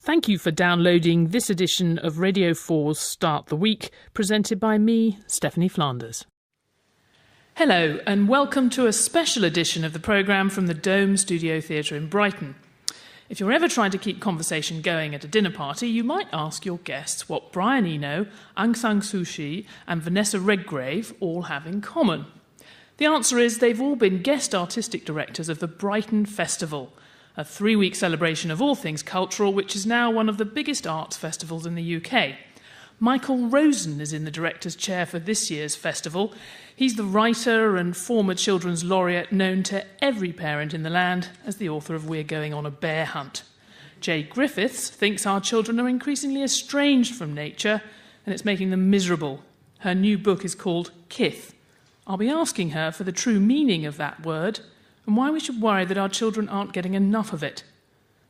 Thank you for downloading this edition of Radio 4's Start the Week, presented by me, Stephanie Flanders. Hello, and welcome to a special edition of the programme from the Dome Studio Theatre in Brighton. If you're ever trying to keep conversation going at a dinner party, you might ask your guests what Brian Eno, Aung San Suu Kyi and Vanessa Redgrave all have in common. The answer is they've all been guest artistic directors of the Brighton Festival, a 3-week celebration of all things cultural, which is now one of the biggest arts festivals in the UK. Michael Rosen is in the director's chair for this year's festival. He's the writer and former children's laureate known to every parent in the land as the author of We're Going on a Bear Hunt. Jay Griffiths thinks our children are increasingly estranged from nature and it's making them miserable. Her new book is called Kith. I'll be asking her for the true meaning of that word and why we should worry that our children aren't getting enough of it.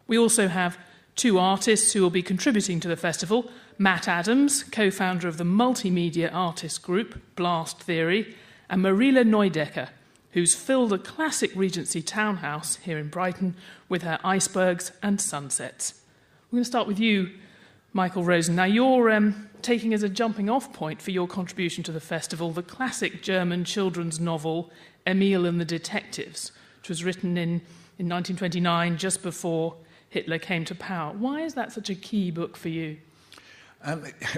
We also have two artists who will be contributing to the festival, Matt Adams, co-founder of the multimedia artist group Blast Theory, and Marila Neudecker, who's filled a classic Regency townhouse here in Brighton with her icebergs and sunsets. We're going to start with you, Michael Rosen. Now, you're taking as a jumping-off point for your contribution to the festival the classic German children's novel Emil and the Detectives, which was written in 1929, just before Hitler came to power. Why is that such a key book for you?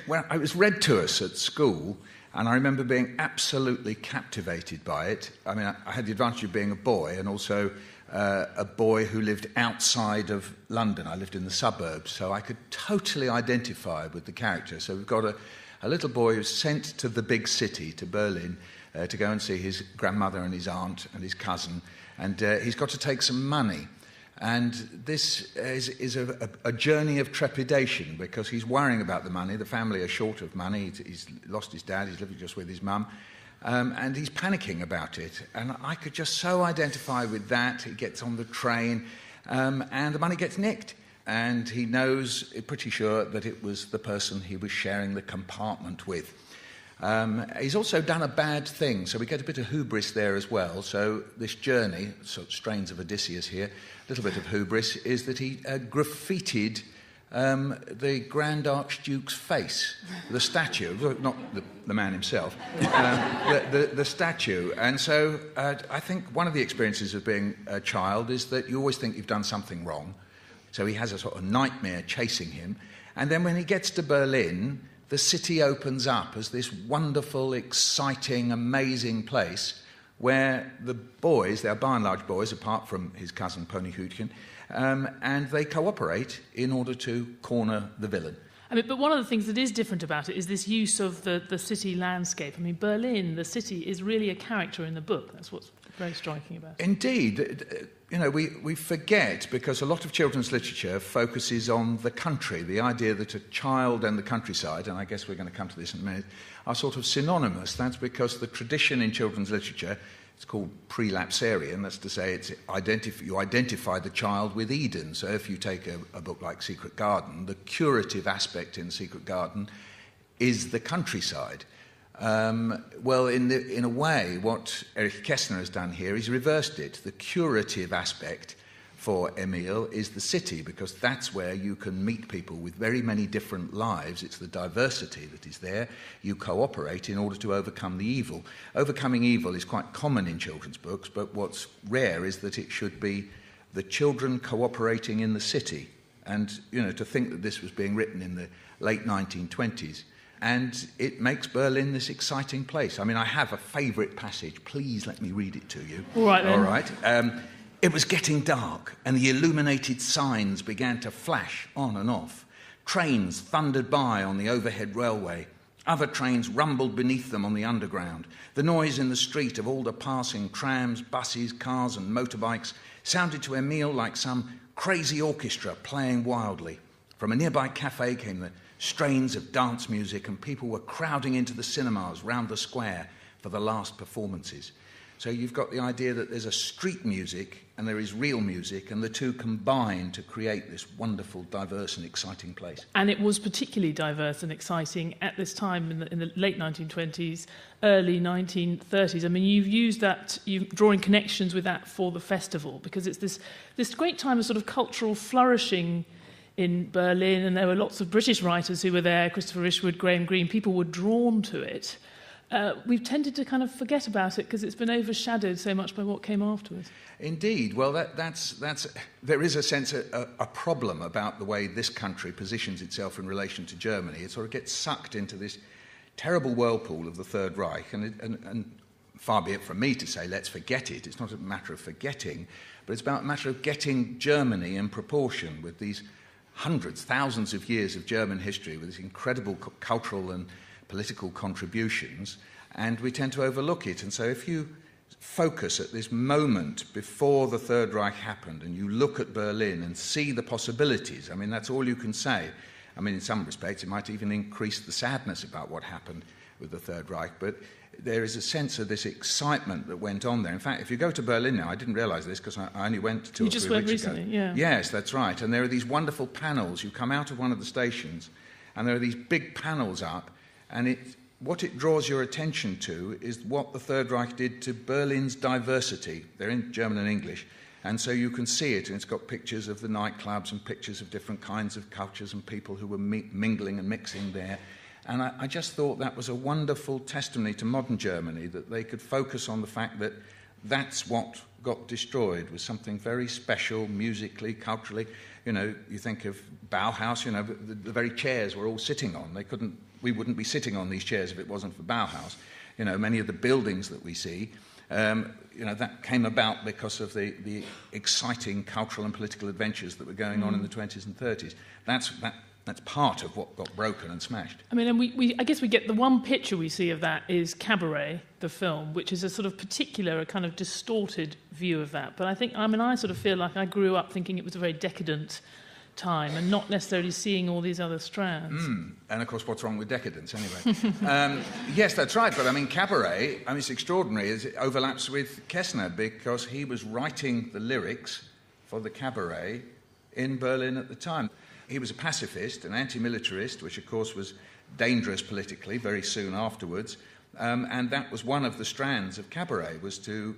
Well, it was read to us at school, and I remember being absolutely captivated by it. I mean, I had the advantage of being a boy, and also a boy who lived outside of London. I lived in the suburbs, so I could totally identify with the character. So we've got a little boy who's sent to the big city, to Berlin, to go and see his grandmother and his aunt and his cousin, and he's got to take some money. And this is a journey of trepidation because he's worrying about the money. The family are short of money. He's lost his dad. He's living just with his mum. And he's panicking about it. And I could just so identify with that. He gets on the train and the money gets nicked. And he knows, pretty sure, that it was the person he was sharing the compartment with. He's also done a bad thing, so we get a bit of hubris there as well. So this journey, sort of strains of Odysseus here, a little bit of hubris, is that he graffitied the Grand Archduke's face, the statue, not the man himself, the statue. And so I think one of the experiences of being a child is that you always think you've done something wrong. So he has a sort of nightmare chasing him. And then when he gets to Berlin, the city opens up as this wonderful, exciting, amazing place where the boys, they are by and large boys, apart from his cousin Pony Hütchen, and they cooperate in order to corner the villain. I mean, but one of the things that is different about it is this use of the city landscape. I mean, Berlin, the city, is really a character in the book. That's what's very striking about it. Indeed. You know, we forget, because a lot of children's literature focuses on the country, the idea that a child and the countryside, and I guess we're going to come to this in a minute, are sort of synonymous. That's because the tradition in children's literature, it's called prelapsarian, that's to say you identify the child with Eden. So if you take a book like Secret Garden, the curative aspect in Secret Garden is the countryside. Well, in a way, what Erich Kästner has done here is reversed it. The curative aspect for Emil is the city, because that's where you can meet people with very many different lives. It's the diversity that is there. You cooperate in order to overcome the evil. Overcoming evil is quite common in children's books, but what's rare is that it should be the children cooperating in the city. And, you know, to think that this was being written in the late 1920s, and it makes Berlin this exciting place. I mean, I have a favourite passage. Please let me read it to you. All right, then. All right. It was getting dark, and the illuminated signs began to flash on and off. Trains thundered by on the overhead railway. Other trains rumbled beneath them on the underground. The noise in the street of all the passing trams, buses, cars and motorbikes sounded to Emil like some crazy orchestra playing wildly. From a nearby cafe came the strains of dance music, and people were crowding into the cinemas round the square for the last performances. So you've got the idea that there's a street music and there is real music, and the two combine to create this wonderful, diverse and exciting place. And it was particularly diverse and exciting at this time in the late 1920s, early 1930s. I mean, you've used that, you're drawing connections with that for the festival, because it's this great time of sort of cultural flourishing in Berlin, and there were lots of British writers who were there, Christopher Ishwood, Graham Greene. People were drawn to it. We've tended to kind of forget about it because it's been overshadowed so much by what came afterwards. Indeed. Well, there is a sense, a problem about the way this country positions itself in relation to Germany. It sort of gets sucked into this terrible whirlpool of the Third Reich, and far be it from me to say, let's forget it. It's not a matter of forgetting, but it's about a matter of getting Germany in proportion with these hundreds, thousands of years of German history, with these incredible cultural and political contributions, and we tend to overlook it. And so if you focus at this moment before the Third Reich happened, and you look at Berlin and see the possibilities, I mean, that's all you can say. I mean, in some respects, it might even increase the sadness about what happened with the Third Reich, but there is a sense of this excitement that went on there. In fact, if you go to Berlin now, I didn't realise this because I only went 2 or 3 weeks ago. You just went recently, yeah. Yes, that's right. And there are these wonderful panels. You come out of one of the stations, and there are these big panels up, and what it draws your attention to is what the Third Reich did to Berlin's diversity. They're in German and English, and so you can see it, and it's got pictures of the nightclubs and pictures of different kinds of cultures and people who were mingling and mixing there. And I just thought that was a wonderful testimony to modern Germany, that they could focus on the fact that that's what got destroyed, was something very special, musically, culturally. You know, you think of Bauhaus, you know, the very chairs we're all sitting on. We wouldn't be sitting on these chairs if it wasn't for Bauhaus. You know, many of the buildings that we see, you know, that came about because of the exciting cultural and political adventures that were going on in the 20s and 30s. That's part of what got broken and smashed. I mean, and I guess we get the one picture we see of that is Cabaret, the film, which is a sort of particular, a kind of distorted view of that. But I sort of feel like I grew up thinking it was a very decadent time and not necessarily seeing all these other strands. And of course, what's wrong with decadence anyway? Yes, that's right. But I mean, Cabaret, I mean, it's extraordinary. It overlaps with Kessner because he was writing the lyrics for the Cabaret in Berlin at the time. He was a pacifist, an anti-militarist, which of course was dangerous politically very soon afterwards. And that was one of the strands of Cabaret, was to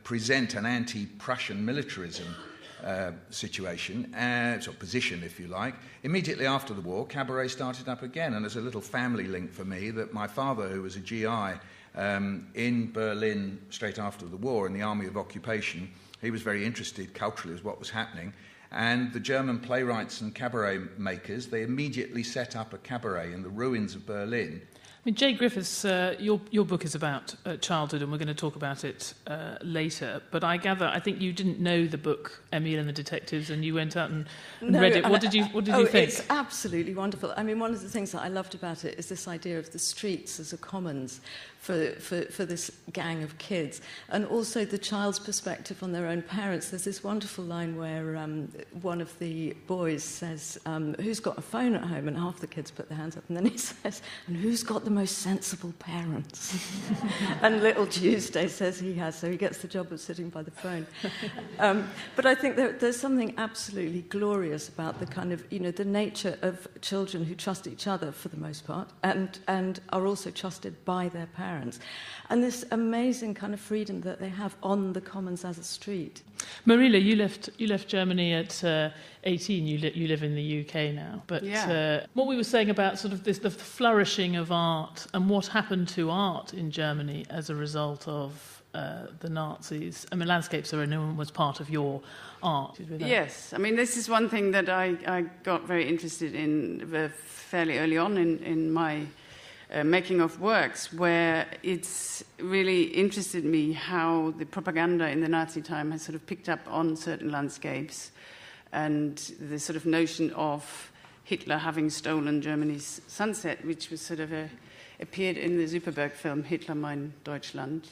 present an anti-Prussian militarism situation, or position, if you like. Immediately after the war, Cabaret started up again, and there's a little family link for me that my father, who was a GI in Berlin straight after the war in the Army of Occupation, he was very interested culturally as what was happening, and the German playwrights and cabaret makers, they immediately set up a cabaret in the ruins of Berlin. I mean, Jay Griffiths, your book is about childhood, and we're going to talk about it later. But I think you didn't know the book Emile and the Detectives, and you went out and read it. What did you think? It's absolutely wonderful. I mean, one of the things that I loved about it is this idea of the streets as a commons for this gang of kids, and also the child's perspective on their own parents. There's this wonderful line where one of the boys says, "Who's got a phone at home?" And half the kids put their hands up, and then he says, "And who's got the most sensible parents?" And little Tuesday says he has, so he gets the job of sitting by the phone. But I think there's something absolutely glorious about the kind of, the nature of children who trust each other for the most part, and are also trusted by their parents. And this amazing kind of freedom that they have on the commons as a street. Marilla, you left Germany at 18. You live in the UK now. But what we were saying about sort of the flourishing of art and what happened to art in Germany as a result of the Nazis. I mean, Landscapes Are Renewal was part of your art. Yes, I mean, this is one thing that I got very interested in fairly early on in my making of works, where it's really interested me how the propaganda in the Nazi time has sort of picked up on certain landscapes, and the sort of notion of Hitler having stolen Germany's sunset, which was sort of appeared in the Superberg film Hitler mein Deutschland.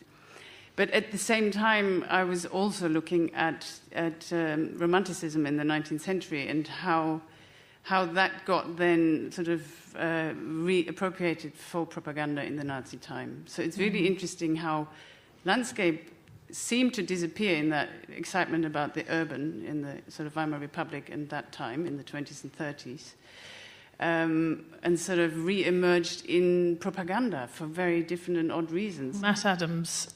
But at the same time, I was also looking at Romanticism in the 19th century and how that got then sort of reappropriated for propaganda in the Nazi time. So it's really interesting how landscape seemed to disappear in that excitement about the urban in the sort of Weimar Republic and that time in the 20s and 30s. and sort of re-emerged in propaganda for very different and odd reasons. Matt Adams,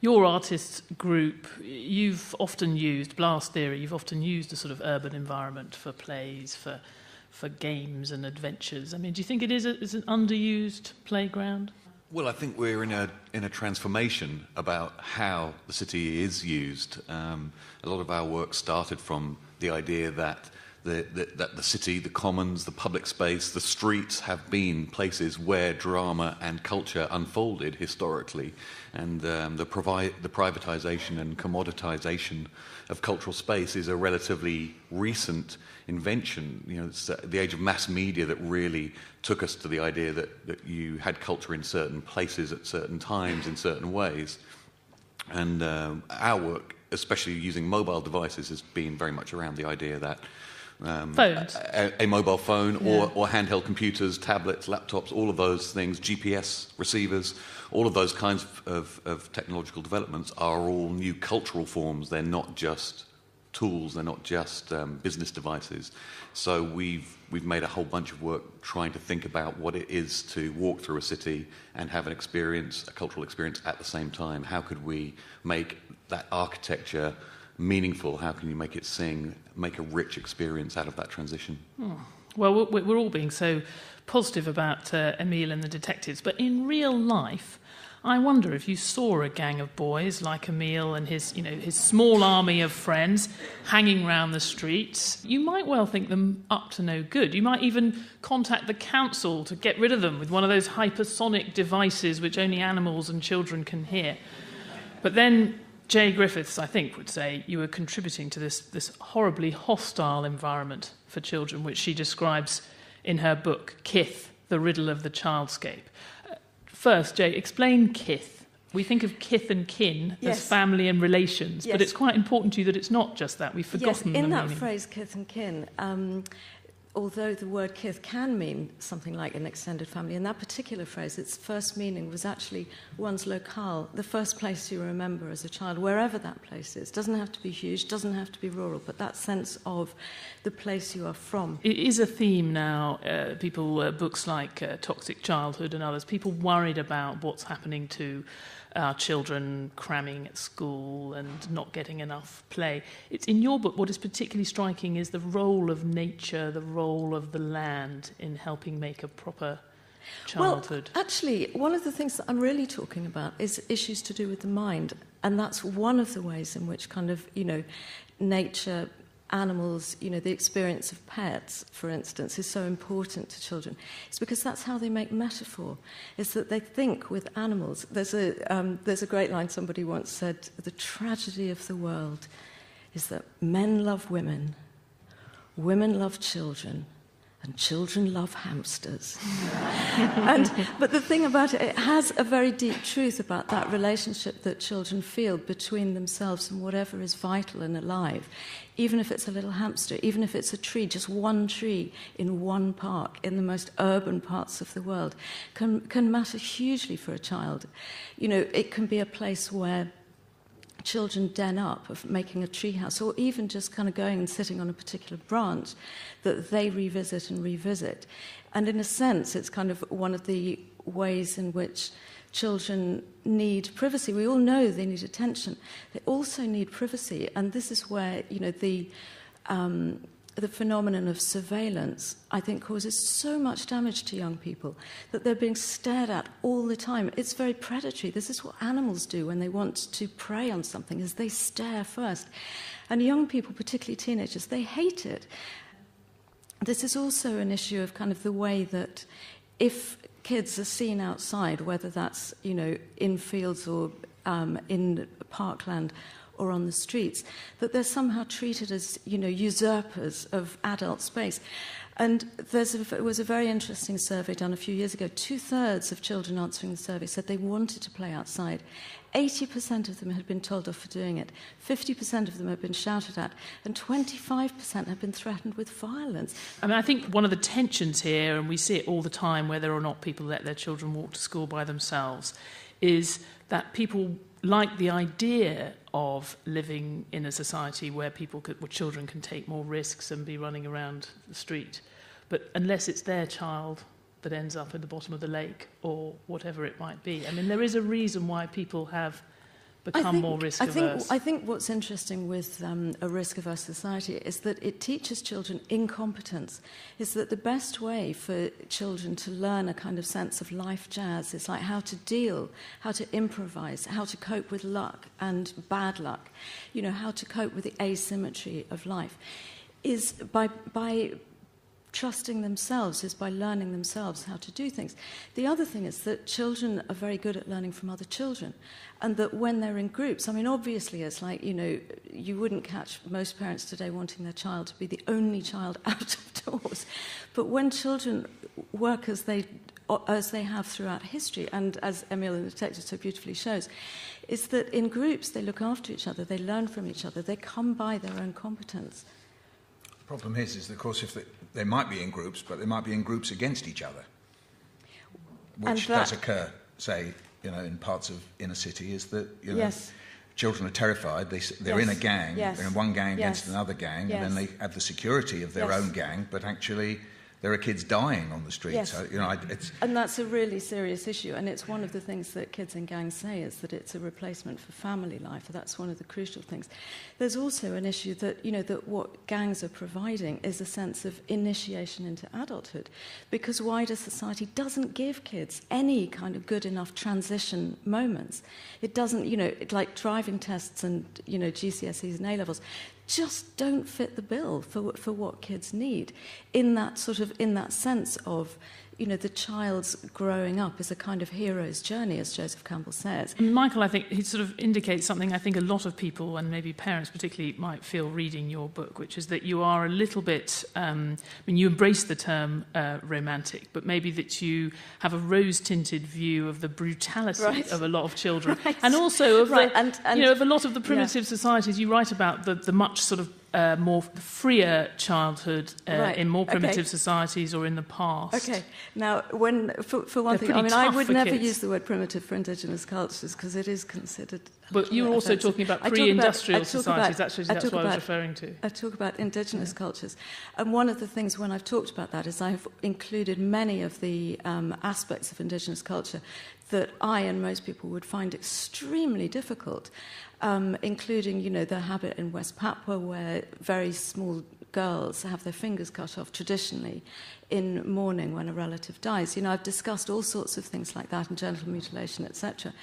your artist group, you've often used, Blast Theory, you've often used a sort of urban environment for plays, for games and adventures. I mean, do you think it is an underused playground? Well, I think we're in a transformation about how the city is used. A lot of our work started from the idea that the city, the commons, the public space, the streets have been places where drama and culture unfolded historically, and the privatization and commoditization of cultural space is a relatively recent invention. You know, it's the age of mass media that really took us to the idea that you had culture in certain places at certain times in certain ways. And our work, especially using mobile devices, has been very much around the idea that phones, a mobile phone or handheld computers, tablets, laptops, all of those things, GPS receivers, all of those kinds of technological developments are all new cultural forms. They're not just tools, they're not just business devices. So we've made a whole bunch of work trying to think about what it is to walk through a city and have an experience, a cultural experience at the same time. How could we make that architecture meaningful? How can you make it sing, make a rich experience out of that transition? Well, we're all being so positive about Emile and the detectives, but in real life, I wonder if you saw a gang of boys like Emile and his small army of friends hanging around the streets, you might well think them up to no good. You might even contact the council to get rid of them with one of those hypersonic devices which only animals and children can hear. But then Jay Griffiths, I think, would say you were contributing to this horribly hostile environment for children, which she describes in her book, Kith, The Riddle of the Childscape. First, Jay, explain kith. We think of kith and kin as family and relations, but it's quite important to you that it's not just that. We've forgotten the meaning. Yes, in that phrase, kith and kin, although the word kith can mean something like an extended family, in that particular phrase, its first meaning was actually one's locale, the first place you remember as a child, wherever that place is. Doesn't have to be huge, doesn't have to be rural, but that sense of the place you are from. It is a theme now. Books like Toxic Childhood and others, people worried about what's happening to our children cramming at school and not getting enough play. It's in your book, what is particularly striking is the role of nature, the role of the land in helping make a proper childhood. Well, actually, one of the things that I'm really talking about is issues to do with the mind, and that's one of the ways in which kind of, nature, animals, the experience of pets, for instance, is so important to children. It's because that's how they make metaphor, is that they think with animals. There's a great line somebody once said, the tragedy of the world is that men love women, women love children, and children love hamsters. But the thing about it, it has a very deep truth about that relationship that children feel between themselves and whatever is vital and alive. Even if it's a little hamster, even if it's a tree, just one tree in one park in the most urban parts of the world, can matter hugely for a child. It can be a place where children den up of making a treehouse, or even just kind of going and sitting on a particular branch that they revisit and revisit. And in a sense, it's kind of one of the ways in which children need privacy. We all know they need attention. They also need privacy, and this is where the phenomenon of surveillance, I think, causes so much damage to young people that they're being stared at all the time. It's very predatory. This is what animals do when they want to prey on something, is they stare first. And young people, particularly teenagers, they hate it. This is also an issue of kind of the way that if kids are seen outside, whether that's, in fields or in parkland or on the streets, that they're somehow treated as, usurpers of adult space. And there was a very interesting survey done a few years ago. 2/3 of children answering the survey said they wanted to play outside. 80% of them had been told off for doing it. 50% of them had been shouted at. And 25% had been threatened with violence. I mean, I think one of the tensions here, and we see it all the time, whether or not people let their children walk to school by themselves, is that people like the idea of living in a society where children can take more risks and be running around the street. but unless it's their child that ends up at the bottom of the lake or whatever it might be. I mean, there is a reason why people have become more risk-averse. I think what's interesting with a risk-averse society is that it teaches children incompetence, is that the best way for children to learn a kind of sense of life jazz is like how to deal, how to improvise, how to cope with luck and bad luck, you know, how to cope with the asymmetry of life, is by trusting themselves, is by learning themselves how to do things. The other thing is that children are very good at learning from other children, and that when they're in groups, I mean, obviously it's like, you know, you wouldn't catch most parents today wanting their child to be the only child out of doors. But when children work as they have throughout history, and as Emile in the Detective so beautifully shows, is that in groups they look after each other, they learn from each other, they come by their own competence. The problem is that, of course, if they might be in groups, but they might be in groups against each other, which does occur, say, you know, in parts of inner city, is that, you know, children are terrified, they're in a gang, they're in one gang against another gang, and then they have the security of their own gang, but actually there are kids dying on the streets. Yes. So, you know, and that's a really serious issue, and it's one of the things that kids in gangs say, is that it's a replacement for family life. That's one of the crucial things. There's also an issue that, you know, that what gangs are providing is a sense of initiation into adulthood, because wider society doesn't give kids any kind of good enough transition moments. It doesn't, you know, like driving tests and, you know, GCSEs and A-levels just don't fit the bill for what kids need, in that sense of, you know, the child's growing up is a kind of hero's journey, as Joseph Campbell says. Michael, I think he sort of indicates something I think a lot of people, and maybe parents particularly, might feel reading your book, which is that you are a little bit, I mean, you embrace the term romantic, but maybe that you have a rose-tinted view of the brutality of a lot of children, and also of you know, of a lot of the primitive societies. You write about the much sort of more freer childhood in more primitive societies or in the past. Okay. Now, for one thing, I mean, I would never use the word primitive for indigenous cultures because it is considered. But you were also talking about pre-industrial societies. That's what I was referring to. I talk about indigenous cultures, and one of the things when I've talked about that is I've included many of the aspects of indigenous culture that I and most people would find extremely difficult, including, you know, the habit in West Papua where very small girls have their fingers cut off traditionally in mourning when a relative dies. You know, I've discussed all sorts of things like that, and genital mutilation, etc.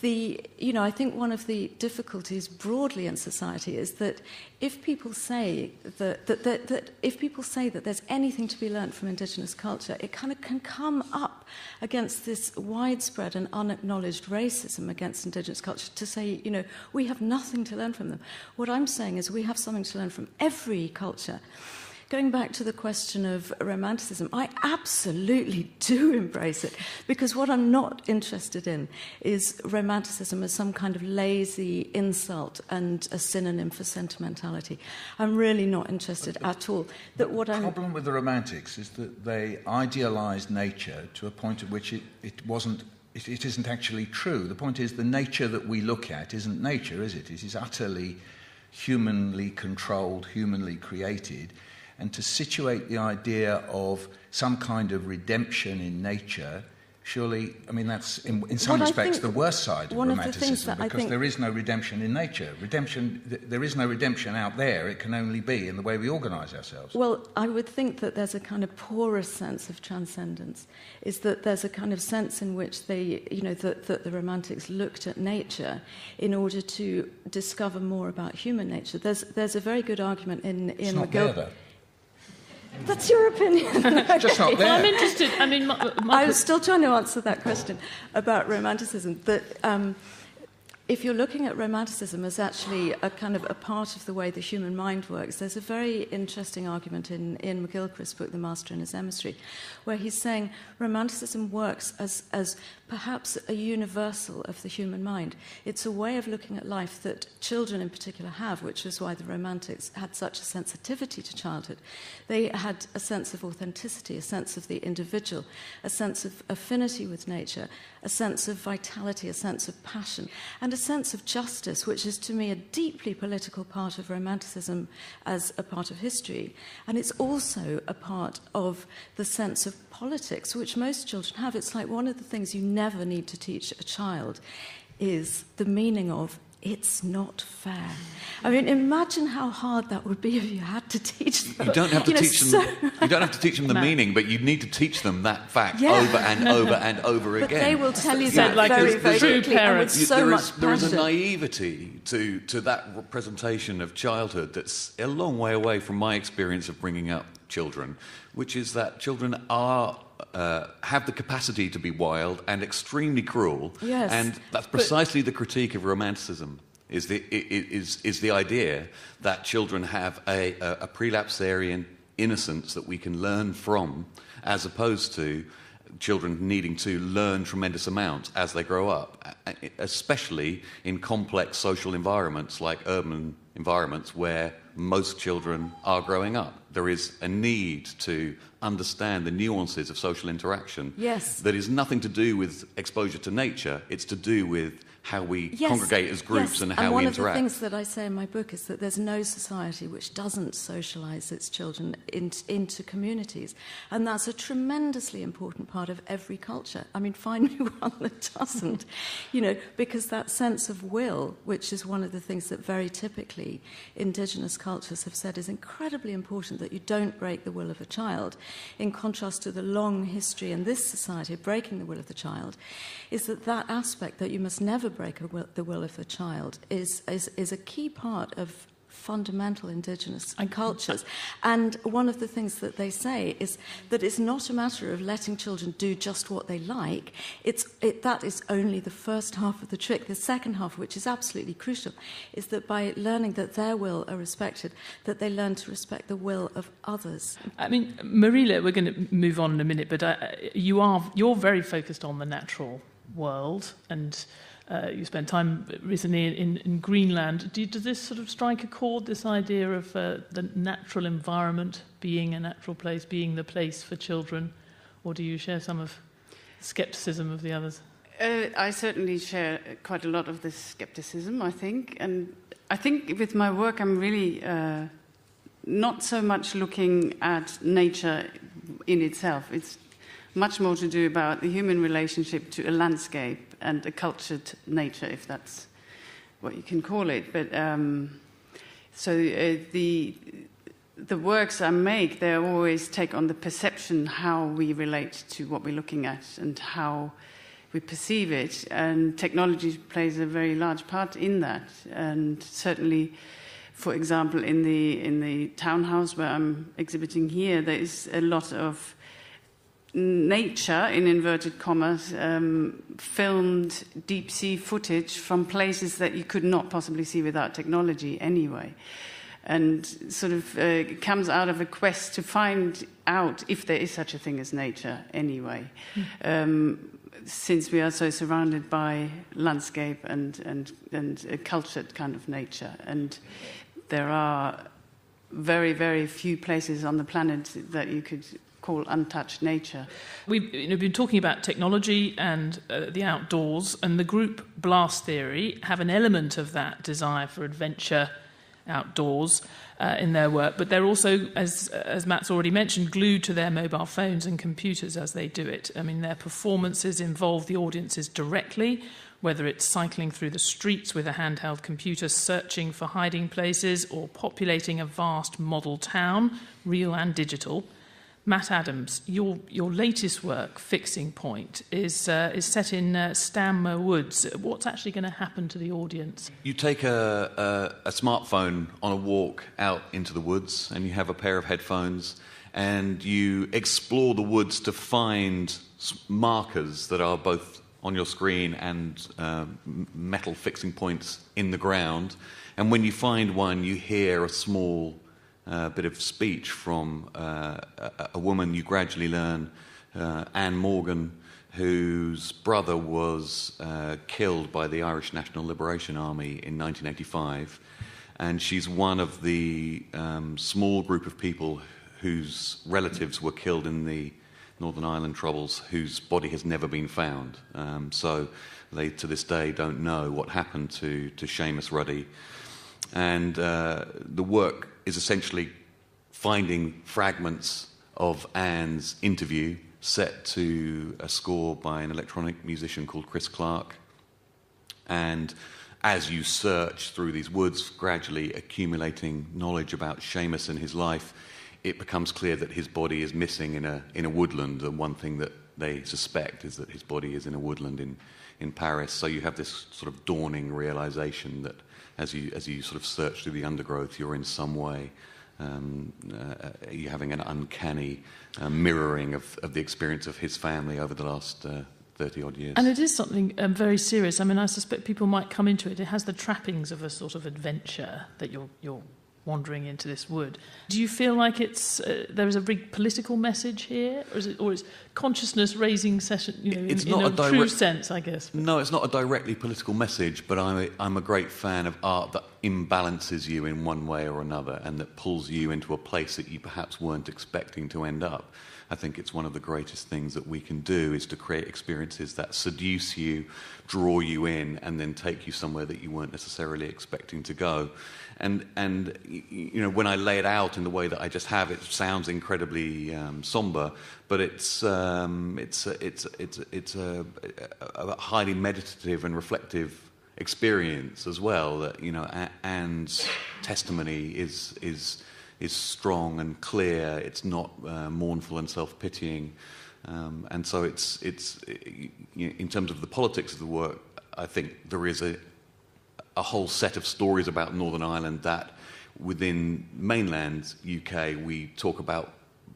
You know, I think one of the difficulties broadly in society is that if people say that there's anything to be learnt from indigenous culture, it kind of can come up against this widespread and unacknowledged racism against indigenous culture to say, you know, we have nothing to learn from them. What I'm saying is we have something to learn from every culture. Going back to the question of romanticism, I absolutely do embrace it, because what I'm not interested in is romanticism as some kind of lazy insult and a synonym for sentimentality. I'm really not interested at all. The problem with the Romantics is that they idealised nature to a point at which it isn't actually true. The point is, the nature that we look at isn't nature, is it? It is utterly humanly controlled, humanly created. And to situate the idea of some kind of redemption in nature, surely, I mean, that's in some respects the worst side of romanticism, because there is no redemption in nature. There is no redemption out there. It can only be in the way we organise ourselves. Well, I would think that there's a kind of porous sense of transcendence, is that there's a kind of sense in which they, you know, that the Romantics looked at nature in order to discover more about human nature. There's a very good argument in it's not there, though. That's your opinion. Just not there. Well, I'm interested. I mean, I was still trying to answer that question about romanticism. That if you're looking at romanticism as actually a kind of a part of the way the human mind works, there's a very interesting argument in Ian McGilchrist's book, The Master and His Emissary, where he's saying romanticism works as perhaps a universal of the human mind. It's a way of looking at life that children in particular have, which is why the Romantics had such a sensitivity to childhood. They had a sense of authenticity, a sense of the individual, a sense of affinity with nature, a sense of vitality, a sense of passion, and a sense of justice, which is to me a deeply political part of Romanticism as a part of history. And it's also a part of the sense of politics, which most children have. It's like one of the things you never need to teach a child is the meaning of it's not fair. I mean, imagine how hard that would be if you had to teach them. You don't have to teach them. You don't have to teach them the meaning, but you need to teach them that fact over and over and over again. But they will tell you that like very, very quickly and with so much passion. There is a naivety to that representation of childhood that's a long way away from my experience of bringing up children, which is that children are have the capacity to be wild and extremely cruel, yes, and that's precisely the critique of Romanticism. Is the idea that children have a prelapsarian innocence that we can learn from, as opposed to children needing to learn tremendous amounts as they grow up, especially in complex social environments like urban environments where most children are growing up. There is a need to understand the nuances of social interaction. Yes. That is nothing to do with exposure to nature. It's to do with how we congregate as groups and how we interact. And one of the things that I say in my book is that there's no society which doesn't socialise its children into communities. And that's a tremendously important part of every culture. I mean, find me one that doesn't, because that sense of will, which is one of the things that very typically indigenous cultures have said is incredibly important, that you don't break the will of a child, in contrast to the long history in this society of breaking the will of the child, is that aspect that you must never break the will of the child is a key part of fundamental indigenous cultures. And one of the things that they say is that it's not a matter of letting children do just what they like. That is only the first half of the trick. The second half, which is absolutely crucial, is that by learning that their will are respected, that they learn to respect the will of others. I mean, Marila, we're going to move on in a minute, but you're very focused on the natural world, and you spent time recently in Greenland. Does this sort of strike a chord, this idea of the natural environment being a natural place, being the place for children, or do you share some of the scepticism of the others? I certainly share quite a lot of this scepticism, I think. And I think with my work I'm really not so much looking at nature in itself. It's much more to do about the human relationship to a landscape and a cultured nature, if that's what you can call it. But the works I make, they always take on the perception, how we relate to what we're looking at and how we perceive it. And technology plays a very large part in that. And certainly, for example, in the townhouse where I'm exhibiting here, there is a lot of nature, in inverted commas, filmed deep-sea footage from places that you could not possibly see without technology anyway. And sort of comes out of a quest to find out if there is such a thing as nature anyway, since we are so surrounded by landscape and a cultured kind of nature. And there are very, very few places on the planet that you could call untouched nature. We've been talking about technology and the outdoors, and the group Blast Theory have an element of that desire for adventure outdoors in their work, but they're also, as Matt's already mentioned, glued to their mobile phones and computers as they do it. I mean, their performances involve the audiences directly, whether it's cycling through the streets with a handheld computer, searching for hiding places, or populating a vast model town, real and digital. Matt Adams, your latest work, Fixing Point, is set in Stanmer Woods. What's actually going to happen to the audience? You take a smartphone on a walk out into the woods, and you have a pair of headphones, and you explore the woods to find markers that are both on your screen and metal fixing points in the ground. And when you find one, you hear a small bit of speech from a woman you gradually learn, Anne Morgan, whose brother was killed by the Irish National Liberation Army in 1985. And she's one of the small group of people whose relatives were killed in the Northern Ireland troubles whose body has never been found. So they, to this day, don't know what happened to Seamus Ruddy. And the work is essentially finding fragments of Anne's interview set to a score by an electronic musician called Chris Clark. And as you search through these woods, gradually accumulating knowledge about Seamus and his life, it becomes clear that his body is missing in a woodland. And one thing that they suspect is that his body is in a woodland in Paris. So you have this sort of dawning realization that as you sort of search through the undergrowth, you're in some way you're having an uncanny mirroring of the experience of his family over the last 30-odd years. And it is something very serious. I mean, I suspect people might come into it. It has the trappings of a sort of adventure that you're wandering into this wood. Do you feel like there is a big political message here, or is consciousness-raising session? It's in not a true sense, I guess. No, it's not a directly political message, but I'm a great fan of art that imbalances you in one way or another, and that pulls you into a place that you perhaps weren't expecting to end up. I think it's one of the greatest things that we can do, is to create experiences that seduce you, draw you in, and then take you somewhere that you weren't necessarily expecting to go. And when I lay it out in the way that I just have, it sounds incredibly somber, but it's a highly meditative and reflective experience as well. That Anne's testimony is strong and clear. It's not mournful and self-pitying, and so it's in terms of the politics of the work, I think there is a whole set of stories about Northern Ireland that within mainland UK we talk about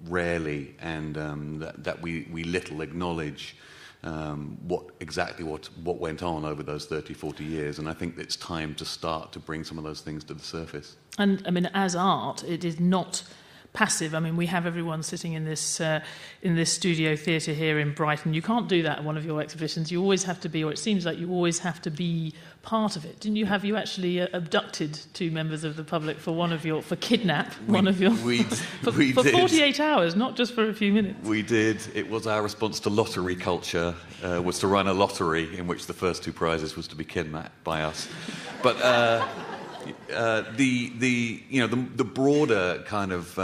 rarely, and that we little acknowledge what went on over those 30, 40 years. And I think it's time to start to bring some of those things to the surface. And I mean, as art, it is not passive. I mean, we have everyone sitting in this studio theatre here in Brighton. You can't do that at one of your exhibitions. You always have to be, or it seems like you always have to be part of it. Didn't you? Have you actually abducted two members of the public for kidnap one of your for 48 hours, not just for a few minutes? We did. It was our response to lottery culture, was to run a lottery in which the first two prizes was to be kidnapped by us. But the broader kind of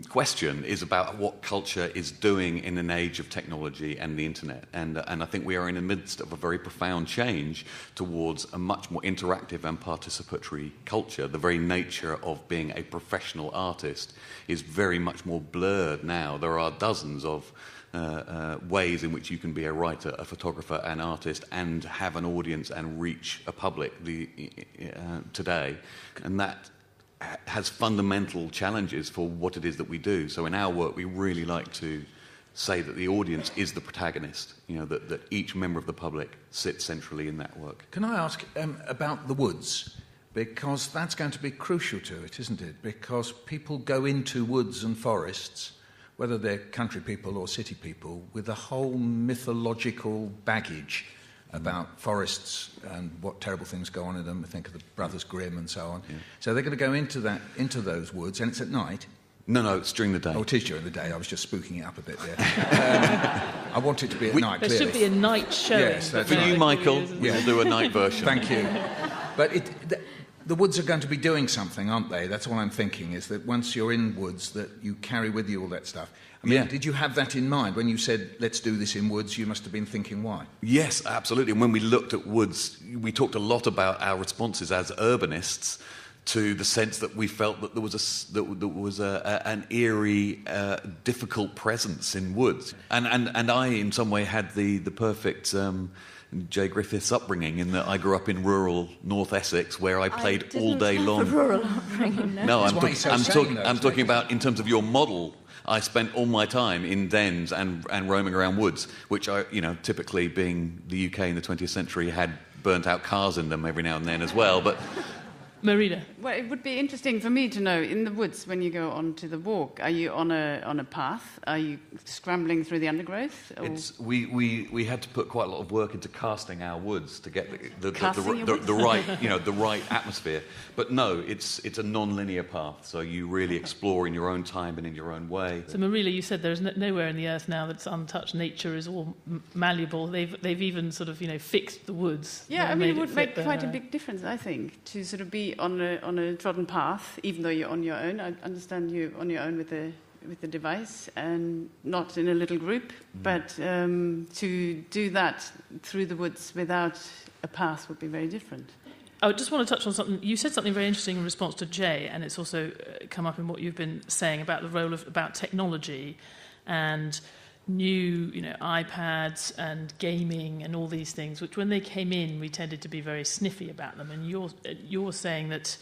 question is about what culture is doing in an age of technology and the internet, and I think we are in the midst of a very profound change towards a much more interactive and participatory culture. The very nature of being a professional artist is very much more blurred now. There are dozens of ways in which you can be a writer, a photographer, an artist, and have an audience and reach a public today, and that has fundamental challenges for what it is that we do. So in our work, we really like to say that the audience is the protagonist, that each member of the public sits centrally in that work. Can I ask about the woods? Because that's going to be crucial to it, isn't it? Because people go into woods and forests, whether they're country people or city people, with a whole mythological baggage about forests and what terrible things go on in them. I think of the Brothers Grimm and so on. Yeah. So they're going to go into those woods, and it's at night. No, it's during the day. Oh, it is during the day. I was just spooking it up a bit there. I want it to be at night, clearly. There should be a night showing. Yes, that's right. For you, Michael, we'll do a night version. Thank you. But the woods are going to be doing something, aren't they? That's what I'm thinking, is that once you're in woods, that you carry with you all that stuff. I mean, Did you have that in mind? When you said, let's do this in woods, you must have been thinking why? Yes, absolutely. And when we looked at woods, we talked a lot about our responses as urbanists to the sense that we felt that there was an eerie, difficult presence in woods. And I, in some way, had the perfect Jay Griffiths upbringing, in that I grew up in rural North Essex, where I played all day long. A rural upbringing, no, I'm talking about in terms of your model. I spent all my time in dens and roaming around woods, which are, typically, being the UK in the 20th century, had burnt out cars in them every now and then as well. But Marina? Well, it would be interesting for me to know, in the woods, when you go onto the walk, are you on a path? Are you scrambling through the undergrowth? Or? We had to put quite a lot of work into casting our woods to get the right atmosphere. But no, it's a non-linear path, so you really explore in your own time and in your own way. So Marila, you said there's nowhere in the earth now that's untouched. Nature is all malleable. They've even sort of fixed the woods. Yeah, I mean, it would make quite a big difference, I think, to sort of be on a trodden path, even though you're on your own. I understand you're on your own with the device and not in a little group, but to do that through the woods without a path would be very different. I just want to touch on something. You said something very interesting in response to Jay, and it's also come up in what you've been saying about the role about technology and new, iPads and gaming and all these things, which when they came in, we tended to be very sniffy about them. And you're saying that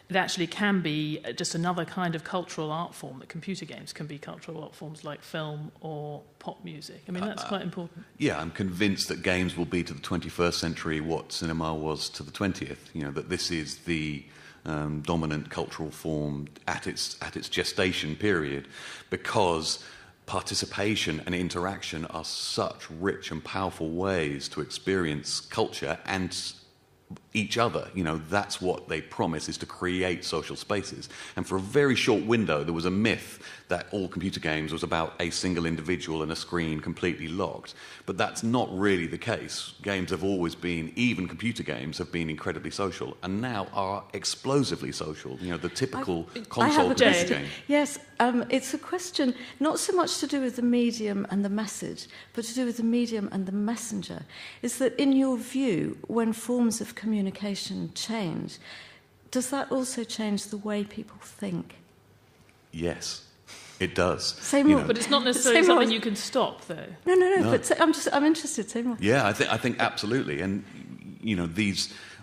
it actually can be just another kind of cultural art form, that computer games can be cultural art forms like film or pop music. I mean, that's quite important. Yeah, I'm convinced that games will be to the 21st century what cinema was to the 20th. That this is the dominant cultural form at its gestation period, because participation and interaction are such rich and powerful ways to experience culture and each other. That's what they promise, is to create social spaces. And for a very short window, there was a myth that all computer games was about a single individual and a screen completely locked. But that's not really the case. Games have always been, even computer games, have been incredibly social, and now are explosively social. The typical console computer game. Yes, it's a question not so much to do with the medium and the message, but to do with the medium and the messenger. Is that, in your view, when forms of communication change, does that also change the way people think? Yes. It does. Say more. But it's not necessarily something you can stop, though. No. But I'm interested. Say more. Yeah, I think absolutely. And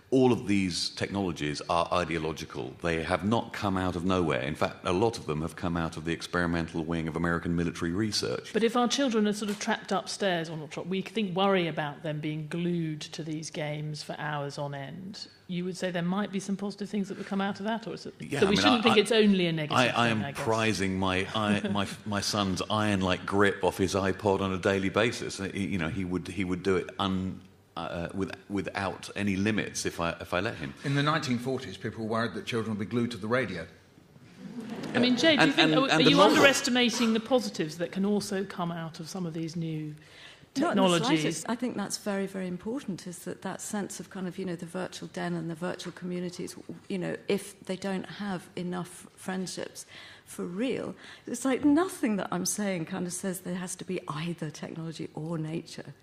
all of these technologies are ideological. They have not come out of nowhere. In fact, a lot of them have come out of the experimental wing of American military research. But if our children are sort of trapped upstairs, we worry about them being glued to these games for hours on end. You would say there might be some positive things that would come out of that, or is it? Yeah, so we shouldn't think it's only a negative thing, I am prizing my son's iron-like grip off his iPod on a daily basis. He would do it without any limits if I let him. In the 1940s, people were worried that children would be glued to the radio. I mean, Jay, do you think are you underestimating the positives that can also come out of some of these new technologies? I think that's very, very important, is that sense of kind of, the virtual den and the virtual communities, if they don't have enough friendships for real, it's like nothing that I'm saying kind of says there has to be either technology or nature.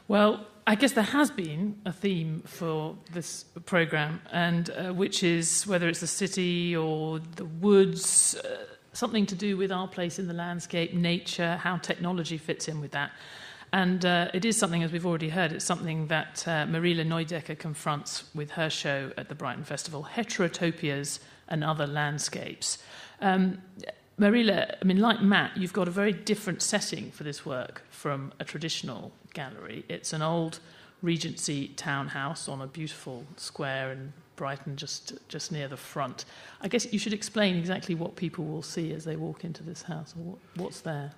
Well, I guess there has been a theme for this programme, and which is, whether it's the city or the woods, something to do with our place in the landscape, nature, how technology fits in with that. And it is something, as we've already heard, it's something that Marila Neudecker confronts with her show at the Brighton Festival, Heterotopias and Other Landscapes. Marila, I mean, like Matt, you've got a very different setting for this work from a traditional gallery. It's an old Regency townhouse on a beautiful square in Brighton, just near the front. I guess you should explain exactly what people will see as they walk into this house, or what's there.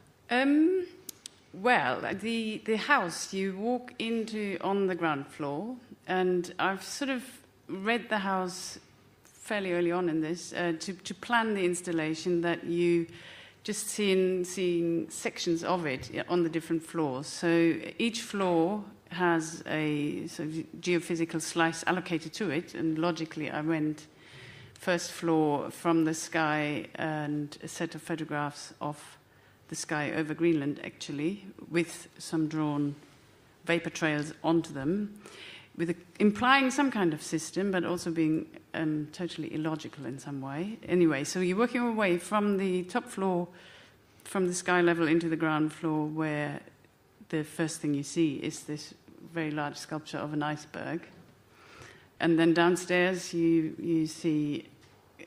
Well, the house you walk into on the ground floor, and I've sort of read the house fairly early on in this, to plan the installation, that you just seeing sections of it on the different floors. So each floor has a sort of geophysical slice allocated to it, and logically I went first floor from the sky and a set of photographs of the sky over Greenland, actually, with some drawn vapor trails onto them, implying some kind of system, but also being totally illogical in some way. Anyway, so you're working your way from the top floor, from the sky level into the ground floor, where the first thing you see is this very large sculpture of an iceberg. And then downstairs you see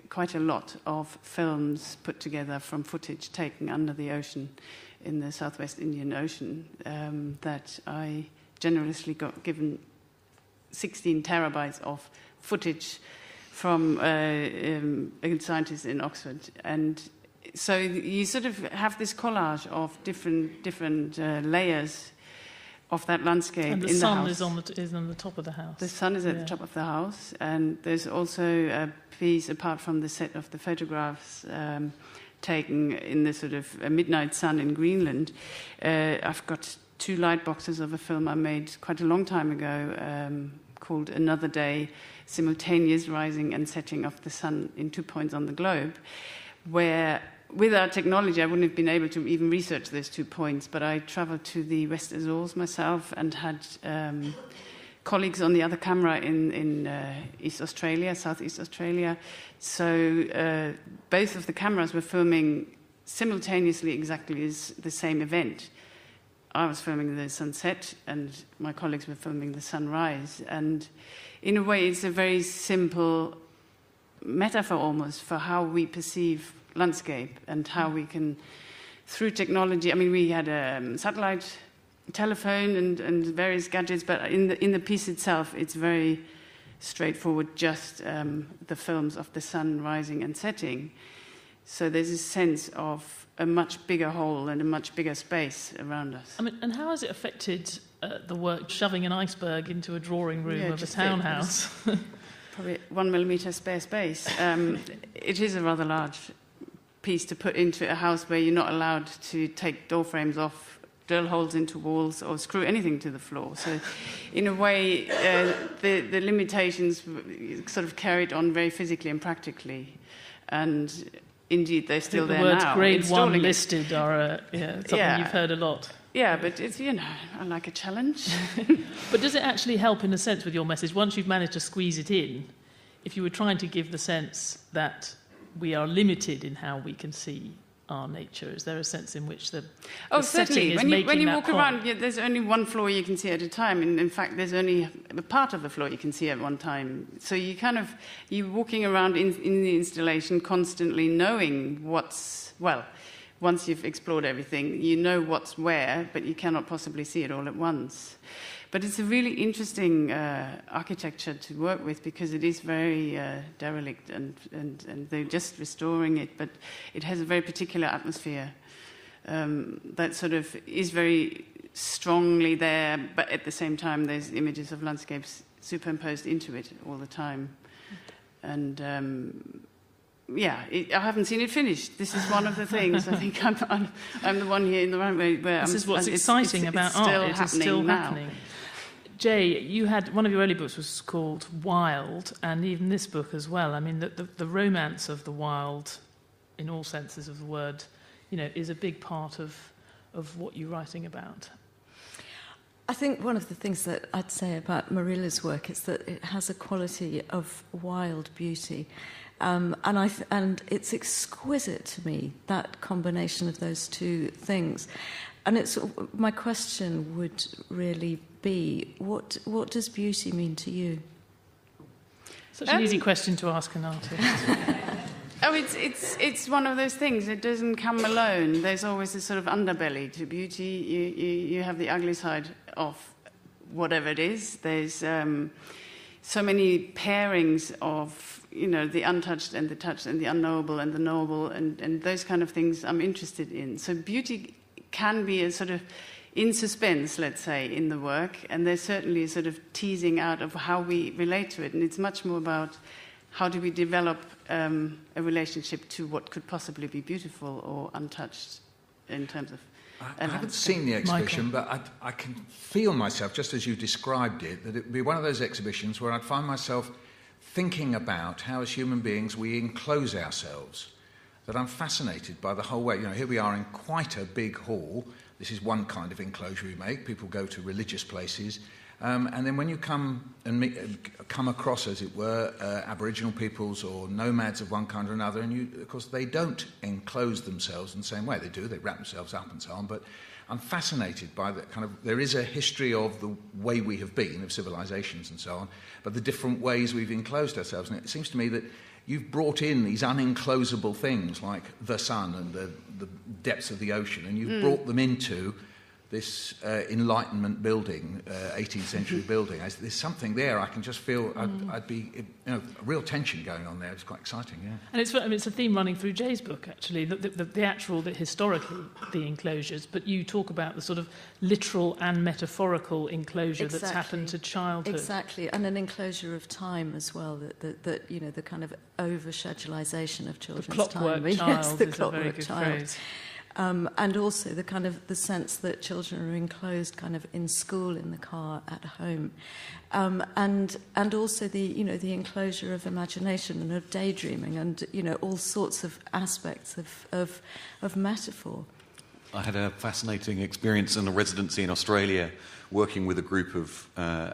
quite a lot of films put together from footage taken under the ocean in the Southwest Indian Ocean, that I generously got given 16 terabytes of footage from a scientist in Oxford. And so you sort of have this collage of different layers of that landscape in the house. And the sun is on the top of the house. The sun is at the top of the house, and there's also a piece apart from the set of the photographs taken in the sort of midnight sun in Greenland. I've got 2 light boxes of a film I made quite a long time ago called Another Day, Simultaneous Rising and Setting of the Sun in 2 points on the globe, where without technology, I wouldn't have been able to even research those 2 points, but I traveled to the West Azores myself and had colleagues on the other camera in East Australia, Southeast Australia. So both of the cameras were filming simultaneously exactly the same event. I was filming the sunset and my colleagues were filming the sunrise. And in a way, it's a very simple metaphor almost for how we perceive landscape and how we can, through technology, I mean, we had a satellite telephone and various gadgets, but in the piece itself, it's very straightforward, just the films of the sun rising and setting. So there's a sense of a much bigger whole and a much bigger space around us. I mean, and how has it affected the work shoving an iceberg into a drawing room of a townhouse? Probably 1 millimetre spare space. It is a rather large piece to put into a house where you're not allowed to take door frames off, drill holes into walls, or screw anything to the floor. So, in a way, the limitations sort of carried on very physically and practically, and indeed they're still there now. The words grade 1 listed are something you've heard a lot. Yeah, but it's, I like a challenge. But does it actually help in a sense with your message? Once you've managed to squeeze it in, if you were trying to give the sense that we are limited in how we can see our nature, is there a sense in which the setting is making that point? When you walk around, there's only one floor you can see at a time, and in fact there's only a part of the floor you can see at one time. So you're walking around in the installation constantly knowing once you've explored everything, you know what's where, but you cannot possibly see it all at once. But it's a really interesting architecture to work with because it is very derelict and they're just restoring it, but it has a very particular atmosphere that sort of is very strongly there, but at the same time there's images of landscapes superimposed into it all the time. And I haven't seen it finished. This is one of the things. I think I'm the one here in the right way where this is what's exciting about art. It is still happening. Jay, you had one of your early books was called Wild, and even this book as well. I mean, the romance of the wild, in all senses of the word, is a big part of what you're writing about. I think one of the things that I'd say about Marilla's work is that it has a quality of wild beauty. And it's exquisite to me, that combination of those two things. And my question would really be, what does beauty mean to you? Such an easy question to ask an artist. It's one of those things. It doesn't come alone. There's always a sort of underbelly to beauty. You have the ugly side of whatever it is. There's so many pairings of the untouched and the touched and the unknowable and the knowable and those kind of things I'm interested in. So beauty can be a sort of in suspense, let's say, in the work, and there's certainly a sort of teasing out of how we relate to it, and it's much more about how do we develop a relationship to what could possibly be beautiful or untouched in terms of... I haven't seen the exhibition, but I can feel myself, just as you described it, that it would be one of those exhibitions where I'd find myself thinking about how as human beings we enclose ourselves, that I'm fascinated by the whole way. Here we are in quite a big hall. This is one kind of enclosure we make. People go to religious places. And then when you come across, as it were, Aboriginal peoples or nomads of one kind or another, and of course, they don't enclose themselves in the same way. They do, they wrap themselves up and so on, but I'm fascinated by that kind of... There is a history of the way we have been, of civilizations and so on, but the different ways we've enclosed ourselves. And it seems to me that you've brought in these unenclosable things like the sun and the depths of the ocean, and you've brought them into this Enlightenment building, 18th century building. There's something there. I can just feel I'd be, a real tension going on there. It's quite exciting, yeah. And it's a theme running through Jay's book, actually, the historically the enclosures, but you talk about the sort of literal and metaphorical enclosure that's happened to childhood. Exactly, and an enclosure of time as well, that the kind of over-schedulisation of children's the clockwork time. Child yes, the is clockwork a very good child. phrase. And also the sense that children are enclosed kind of in school, in the car, at home, and also the enclosure of imagination and of daydreaming and all sorts of aspects of metaphor. I had a fascinating experience in a residency in Australia working with a group of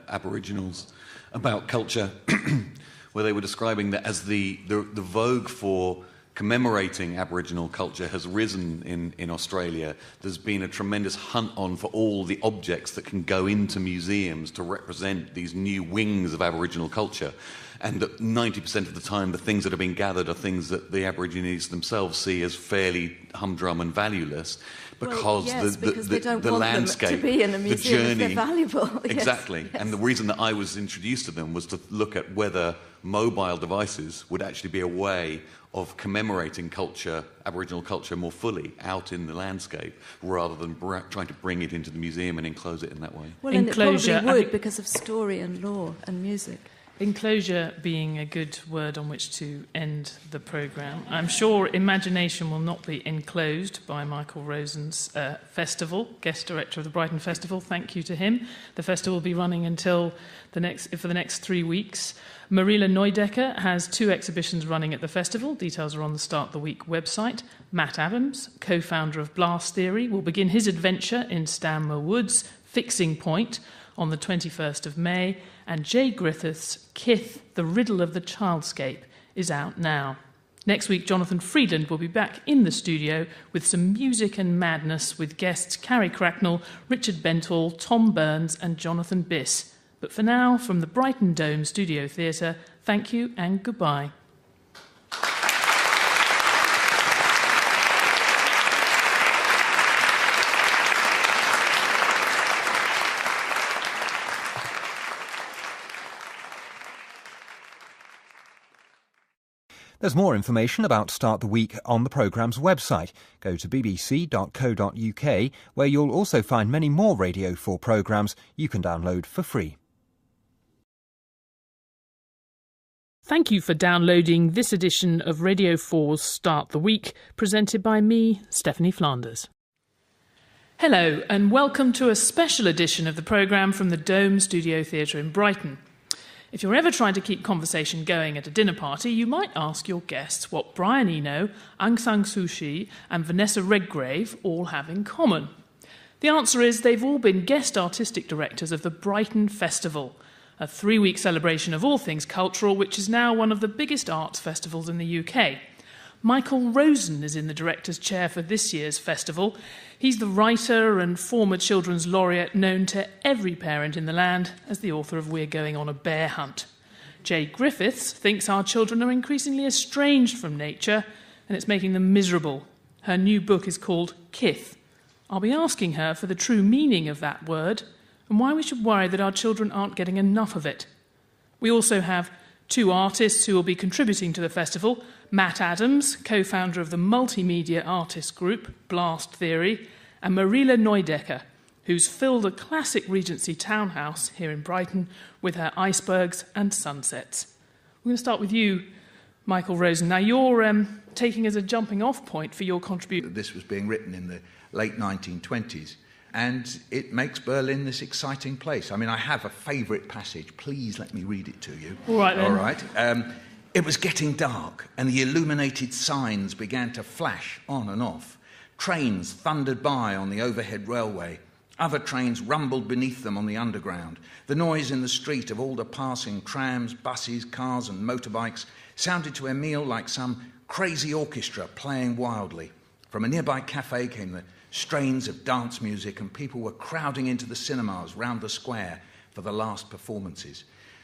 Aboriginals about culture where they were describing that as the vogue for commemorating Aboriginal culture has risen in Australia. There's been a tremendous hunt on for all the objects that can go into museums to represent these new wings of Aboriginal culture. And that 90% of the time, the things that have been gathered are things that the Aborigines themselves see as fairly humdrum and valueless, because because they don't the want landscape, them to be in a museum the journey, if they're valuable. Exactly. Yes. And the reason that I was introduced to them was to look at whether mobile devices would actually be a way of commemorating culture, Aboriginal culture, more fully out in the landscape, rather than trying to bring it into the museum and enclose it in that way. Well, Enclosure, and it probably would because of story and law and music. Enclosure being a good word on which to end the programme. I'm sure imagination will not be enclosed by Michael Rosen's festival, guest director of the Brighton Festival. Thank you to him. The festival will be running for the next 3 weeks. Marila Neudecker has 2 exhibitions running at the festival. Details are on the Start the Week website. Matt Adams, co-founder of Blast Theory, will begin his adventure in Stanmer Woods, Fixing Point, on the 21st of May, and Jay Griffiths' Kith, The Riddle of the Childscape, is out now. Next week, Jonathan Friedland will be back in the studio with some music and madness with guests Carrie Cracknell, Richard Bentall, Tom Burns and Jonathan Biss. But for now, from the Brighton Dome Studio Theatre, thank you and goodbye. There's more information about Start the Week on the programme's website. Go to bbc.co.uk, where you'll also find many more Radio 4 programmes you can download for free. Thank you for downloading this edition of Radio 4's Start the Week, presented by me, Stephanie Flanders. Hello, and welcome to a special edition of the programme from the Dome Studio Theatre in Brighton. If you're ever trying to keep conversation going at a dinner party, you might ask your guests what Brian Eno, Aung San Suu Kyi and Vanessa Redgrave all have in common. The answer is they've all been guest artistic directors of the Brighton Festival, a 3-week celebration of all things cultural, which is now one of the biggest arts festivals in the UK. Michael Rosen is in the director's chair for this year's festival. He's the writer and former children's laureate known to every parent in the land as the author of We're Going on a Bear Hunt. Jay Griffiths thinks our children are increasingly estranged from nature and it's making them miserable. Her new book is called Kith. I'll be asking her for the true meaning of that word and why we should worry that our children aren't getting enough of it. We also have 2 artists who will be contributing to the festival. Matt Adams, co-founder of the multimedia artist group Blast Theory, and Marila Neudecker, who's filled a classic Regency townhouse here in Brighton with her icebergs and sunsets. We're going to start with you, Michael Rosen. Now, you're taking as a jumping-off point for your contribution. This was being written in the late 1920s, and it makes Berlin this exciting place. I mean, I have a favourite passage. Please let me read it to you. All right, then. All right. It was getting dark, and the illuminated signs began to flash on and off. Trains thundered by on the overhead railway. Other trains rumbled beneath them on the underground. The noise in the street of all the passing trams, buses, cars and motorbikes sounded to Emile like some crazy orchestra playing wildly. From a nearby cafe came the strains of dance music, and people were crowding into the cinemas round the square for the last performances.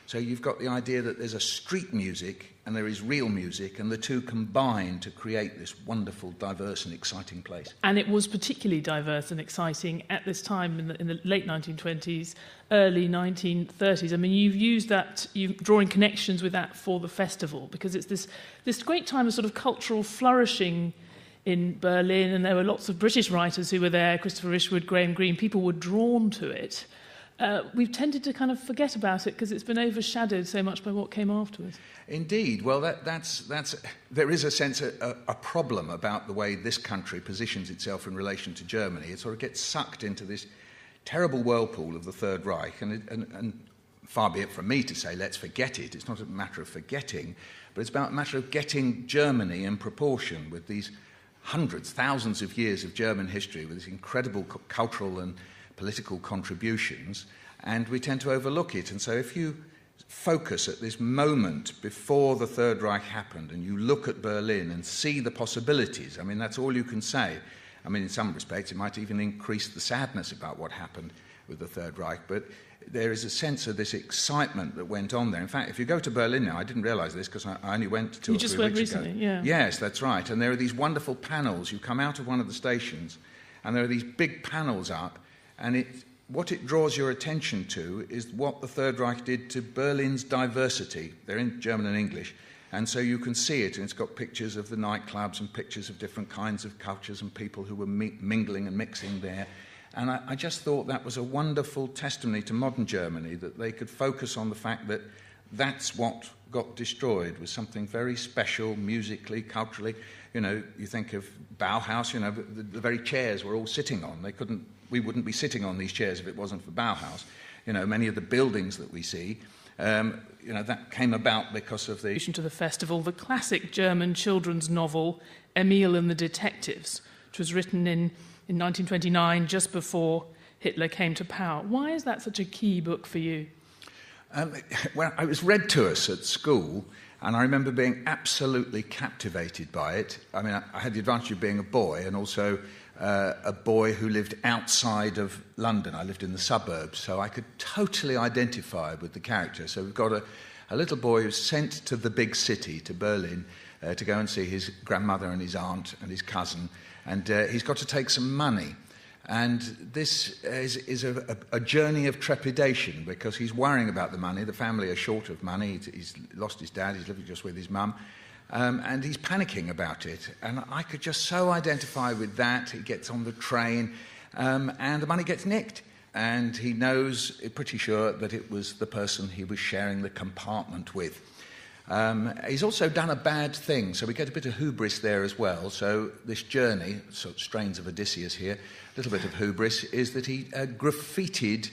So you've got the idea that there's a street music and there is real music, and the two combine to create this wonderful, diverse and exciting place. And it was particularly diverse and exciting at this time in the late 1920s, early 1930s. I mean, you've used that, you're drawing connections with that for the festival, because it's this great time of sort of cultural flourishing in Berlin, and there were lots of British writers who were there, Christopher Ishwood, Graham Greene. People were drawn to it. We've tended to kind of forget about it because it's been overshadowed so much by what came afterwards. Indeed. Well, there is a sense, a problem about the way this country positions itself in relation to Germany. It sort of gets sucked into this terrible whirlpool of the Third Reich, and far be it from me to say, let's forget it. It's not a matter of forgetting, but it's about a matter of getting Germany in proportion with these hundreds, thousands of years of German history, with these incredible cultural and political contributions, and we tend to overlook it. And so if you focus at this moment before the Third Reich happened, and you look at Berlin and see the possibilities, I mean, that's all you can say. I mean, in some respects, it might even increase the sadness about what happened with the Third Reich, but there is a sense of this excitement that went on there. In fact, if you go to Berlin now, I didn't realise this because I only went 2 or 3 weeks ago. You just went recently, yeah. Yes, that's right. And there are these wonderful panels. You come out of one of the stations, and there are these big panels up, and what it draws your attention to is what the Third Reich did to Berlin's diversity. They're in German and English, and so you can see it, and it's got pictures of the nightclubs and pictures of different kinds of cultures and people who were mingling and mixing there. And I just thought that was a wonderful testimony to modern Germany, that they could focus on the fact that that's what got destroyed, was something very special, musically, culturally. You know, you think of Bauhaus, you know, the very chairs we're all sitting on. We wouldn't be sitting on these chairs if it wasn't for Bauhaus. You know, many of the buildings that we see, you know, that came about because of the... To the festival, the classic German children's novel, Emil and the Detectives, which was written in 1929, just before Hitler came to power. Why is that such a key book for you? Well, it was read to us at school, and I remember being absolutely captivated by it. I mean, I had the advantage of being a boy, and also a boy who lived outside of London. I lived in the suburbs, so I could totally identify with the character. So we've got a little boy who's sent to the big city, to Berlin, to go and see his grandmother and his aunt and his cousin, and he's got to take some money. And this is a journey of trepidation, because he's worrying about the money. The family are short of money. He's lost his dad. He's living just with his mum. And he's panicking about it. And I could just so identify with that. He gets on the train, and the money gets nicked. And he knows, pretty sure, that it was the person he was sharing the compartment with. He's also done a bad thing, so we get a bit of hubris there as well. So this journey, sort of strains of Odysseus here, a little bit of hubris, is that he graffitied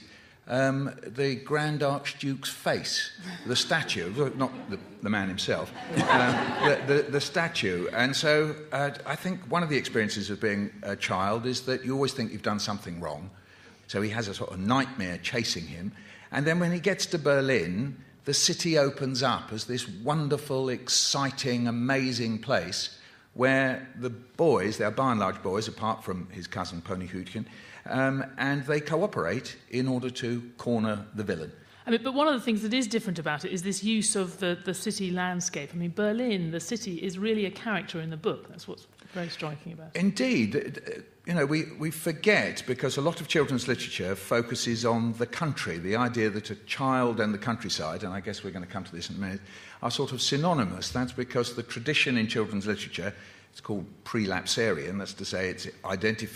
the Grand Archduke's face, the statue, not the man himself, the statue. And so I think one of the experiences of being a child is that you always think you've done something wrong. So he has a sort of nightmare chasing him. And then when he gets to Berlin, the city opens up as this wonderful, exciting, amazing place where the boys, they're by and large boys, apart from his cousin Pony Hütchen, and they cooperate in order to corner the villain. I mean, but one of the things that is different about it is this use of the city landscape. I mean, Berlin, the city, is really a character in the book. That's what's very striking about it. Indeed. You know, we forget, because a lot of children's literature focuses on the country, the idea that a child and the countryside, and I guess we're going to come to this in a minute, are sort of synonymous. That's because the tradition in children's literature, it's called prelapsarian, that's to say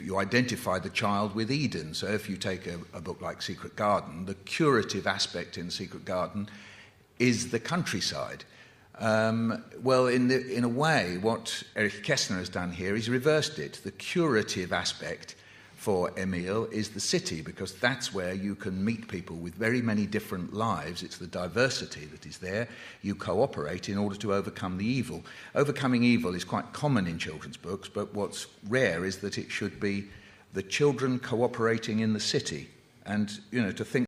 you identify the child with Eden. So if you take a book like Secret Garden, the curative aspect in Secret Garden is the countryside. Well, in a way, what Erich Kästner has done here is reversed it. The curative aspect for Emil is the city, because that's where you can meet people with very many different lives. It's the diversity that is there. You cooperate in order to overcome the evil. Overcoming evil is quite common in children's books, but what's rare is that it should be the children cooperating in the city. And, you know, to think